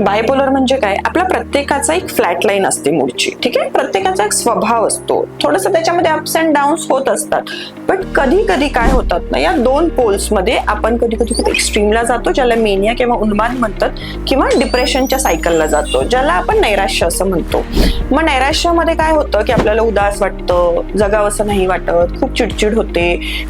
Bipolar म्हणजे काय, आपल्या प्रत्येकाचा एक फ्लॅट लाईन असते मूडची, ठीक आहे. प्रत्येकाचा एक स्वभाव असतो, थोडस त्याच्यामध्ये अप्स अँड डाऊन्स होत असतात. पण कधी कधी काय होतात ना, या दोन पोल्स मध्ये आपण कधी कधी खूप एक्स्ट्रीमला जातो, ज्याला मेनिया किंवा उन्माद म्हणतात, किंवा डिप्रेशनच्या सायकलला जातो, ज्याला आपण नैराश्य असं म्हणतो. मग नैराश्यामध्ये काय होतं की आपल्याला उदास वाटतं, जगावंसं नाही वाटत, खूप चिडचिड होते,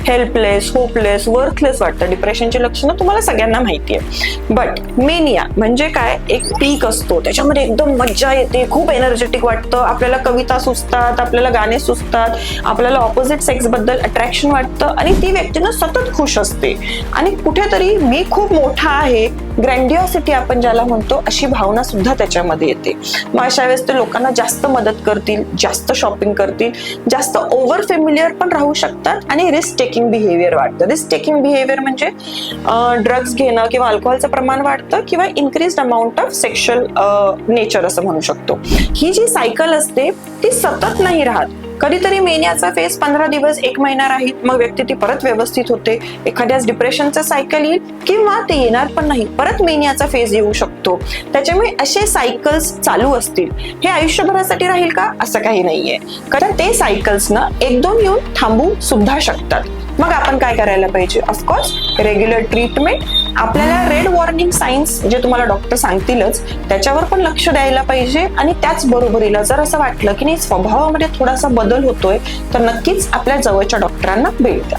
हेल्पलेस, होपलेस, वर्थलेस वाटतं. डिप्रेशनची लक्षणं तुम्हाला सगळ्यांना माहिती आहे. बट मेनिया म्हणजे काय, एक पीक असतो, त्याच्यामध्ये एकदम मज्जा येते, खूप एनर्जेटिक वाटतं, आपल्याला कविता सुचतात, आपल्याला गाणे सुचतात, आपल्याला ऑपोजिट सेक्स बद्दल अट्रॅक्शन वाटतं आणि ती व्यक्ती ना सतत खुश असते आणि कुठेतरी मी खूप मोठा आहे, ग्रँडिओसिटी आपण ज्याला म्हणतो, अशी भावना सुद्धा त्याच्यामध्ये येते. मग अशा वेळेस ते लोकांना जास्त मदत करतील, जास्त शॉपिंग करतील, जास्त ओव्हर फेमिलियर पण राहू शकतात आणि रिस्क टेकिंग बिहेवियर वाढतं. रिस्क टेकिंग बिहेवियर म्हणजे ड्रग्ज घेणं किंवा अल्कोहोलचं प्रमाण वाढतं किंवा increase amount of sexual nature असं म्हणू शकतो. ही जी सायकल असते ती सतत नाही राहत. कधीतरी मेनियाचा फेज 15 दिवस 1 महिना राहील, मग व्यक्ती ती परत व्यवस्थित होते. एखाद्याच डिप्रेशनचा सायकल येईल किंवा ते येणार पण नाही, परत मेनियाचा फेज येऊ शकतो. त्याच्यामुळे असे सायकल्स चालू असतील. हे आयुष्यभरासाठी राहील का, असं काही नाहीये, कारण ते सायकल्स ना 1-2 येऊन थांबू सुद्धा शकतात. मग आपण काय करायला पाहिजे, ऑफकोर्स रेग्युलर ट्रीटमेंट. आपल्याला रेड वॉर्निंग साइन्स जे तुम्हाला डॉक्टर सांगतीलच, त्याच्यावर पण लक्ष द्यायला पाहिजे. आणि त्याच बरोबरीला जर असं वाटलं की नाही स्वभावामध्ये थोडासा बदल होतोय, तर नक्कीच आपल्या जवळच्या डॉक्टरांना भेट द्या.